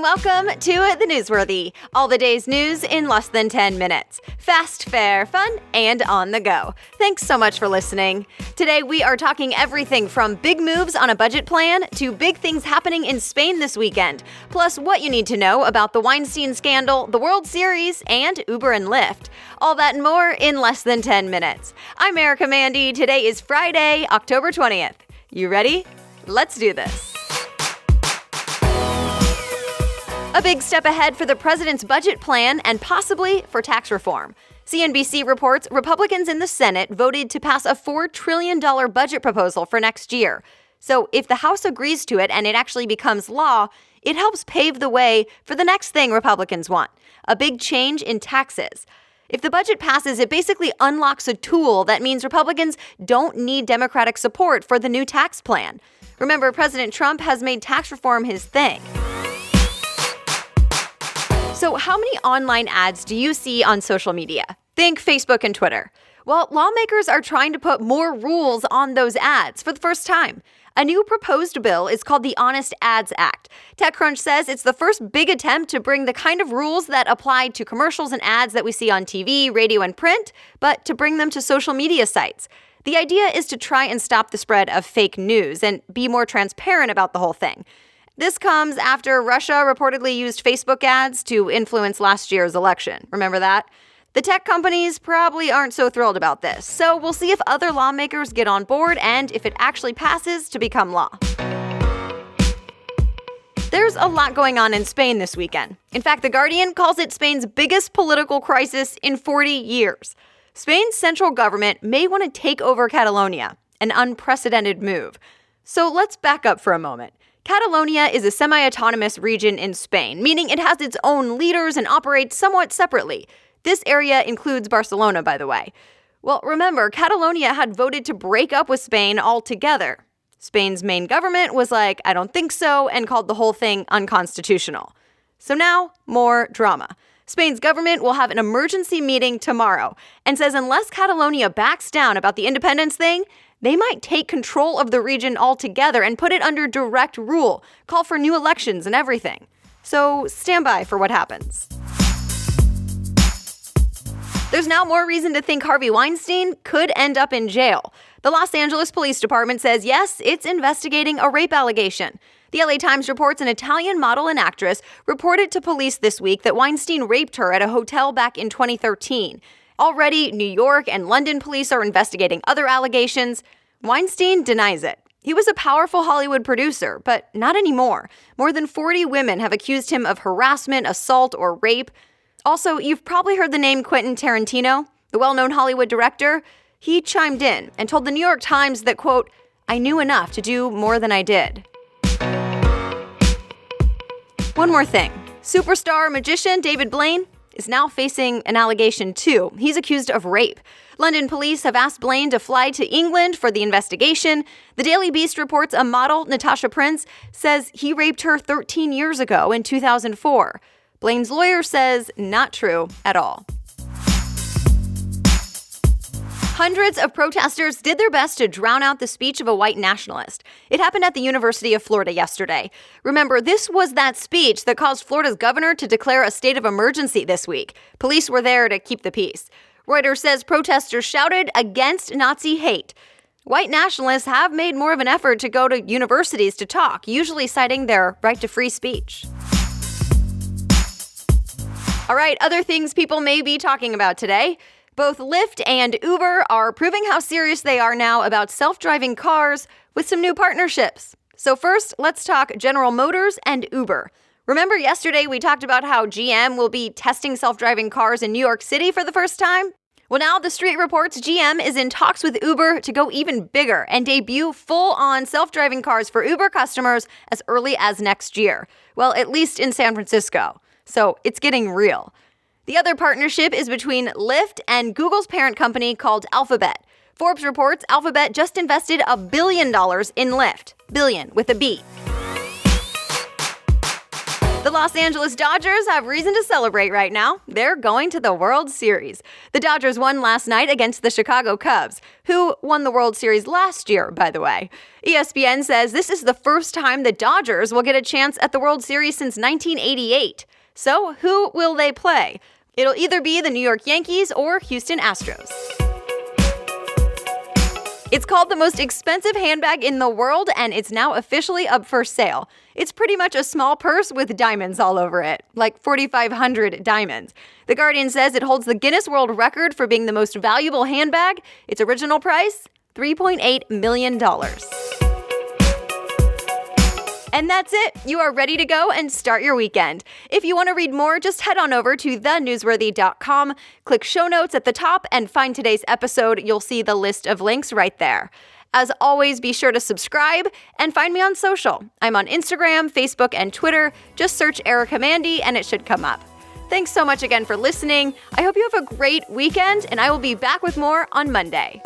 Welcome to The Newsworthy. All the day's news in less than 10 minutes. Fast, fair, fun, and on the go. Thanks so much for listening. Today we are talking everything from big moves on a budget plan to big things happening in Spain this weekend, plus what you need to know about the Weinstein scandal, the World Series, and Uber and Lyft. All that and more in less than 10 minutes. I'm Erica Mandy. Today is Friday, October 20th. You ready? Let's do this. A big step ahead for the president's budget plan and possibly for tax reform. CNBC reports Republicans in the Senate voted to pass a $4 trillion budget proposal for next year. So if the House agrees to it and it actually becomes law, it helps pave the way for the next thing Republicans want, a big change in taxes. If the budget passes, it basically unlocks a tool that means Republicans don't need Democratic support for the new tax plan. Remember, President Trump has made tax reform his thing. So how many online ads do you see on social media? Think Facebook and Twitter. Well, lawmakers are trying to put more rules on those ads for the first time. A new proposed bill is called the Honest Ads Act. TechCrunch says it's the first big attempt to bring the kind of rules that apply to commercials and ads that we see on TV, radio, and print, but to bring them to social media sites. The idea is to try and stop the spread of fake news and be more transparent about the whole thing. This comes after Russia reportedly used Facebook ads to influence last year's election. Remember that? The tech companies probably aren't so thrilled about this, so we'll see if other lawmakers get on board and if it actually passes to become law. There's a lot going on in Spain this weekend. In fact, The Guardian calls it Spain's biggest political crisis in 40 years. Spain's central government may want to take over Catalonia, an unprecedented move. So let's back up for a moment. Catalonia is a semi-autonomous region in Spain, meaning it has its own leaders and operates somewhat separately. This area includes Barcelona, by the way. Well, remember, Catalonia had voted to break up with Spain altogether. Spain's main government was like, I don't think so, and called the whole thing unconstitutional. So now, more drama. Spain's government will have an emergency meeting tomorrow and says unless Catalonia backs down about the independence thing, they might take control of the region altogether and put it under direct rule, call for new elections and everything. So stand by for what happens. There's now more reason to think Harvey Weinstein could end up in jail. The Los Angeles Police Department says yes, it's investigating a rape allegation. The LA Times reports an Italian model and actress reported to police this week that Weinstein raped her at a hotel back in 2013. Already, New York and London police are investigating other allegations. Weinstein denies it. He was a powerful Hollywood producer, but not anymore. More than 40 women have accused him of harassment, assault, or rape. Also, you've probably heard the name Quentin Tarantino, the well-known Hollywood director. He chimed in and told the New York Times that, quote, I knew enough to do more than I did. One more thing. Superstar magician David Blaine is now facing an allegation too. He's accused of rape. London police have asked Blaine to fly to England for the investigation. The Daily Beast reports a model, Natasha Prince, says he raped her 13 years ago in 2004. Blaine's lawyer says not true at all. Hundreds of protesters did their best to drown out the speech of a white nationalist. It happened at the University of Florida yesterday. Remember, this was that speech that caused Florida's governor to declare a state of emergency this week. Police were there to keep the peace. Reuters says protesters shouted against Nazi hate. White nationalists have made more of an effort to go to universities to talk, usually citing their right to free speech. All right, other things people may be talking about today. Both Lyft and Uber are proving how serious they are now about self-driving cars with some new partnerships. So first, let's talk General Motors and Uber. Remember yesterday we talked about how GM will be testing self-driving cars in New York City for the first time? Well, now The Street reports GM is in talks with Uber to go even bigger and debut full-on self-driving cars for Uber customers as early as next year. Well, at least in San Francisco. So it's getting real. The other partnership is between Lyft and Google's parent company called Alphabet. Forbes reports Alphabet just invested $1 billion in Lyft. Billion with a B. The Los Angeles Dodgers have reason to celebrate right now. They're going to the World Series. The Dodgers won last night against the Chicago Cubs, who won the World Series last year, by the way. ESPN says this is the first time the Dodgers will get a chance at the World Series since 1988. So who will they play? It'll either be the New York Yankees or Houston Astros. It's called the most expensive handbag in the world, and it's now officially up for sale. It's pretty much a small purse with diamonds all over it, like 4,500 diamonds. The Guardian says it holds the Guinness World Record for being the most valuable handbag. Its original price, $3.8 million. And that's it. You are ready to go and start your weekend. If you want to read more, just head on over to thenewsworthy.com, click show notes at the top, and find today's episode. You'll see the list of links right there. As always, be sure to subscribe and find me on social. I'm on Instagram, Facebook, and Twitter. Just search Erica Mandy and it should come up. Thanks so much again for listening. I hope you have a great weekend, and I will be back with more on Monday.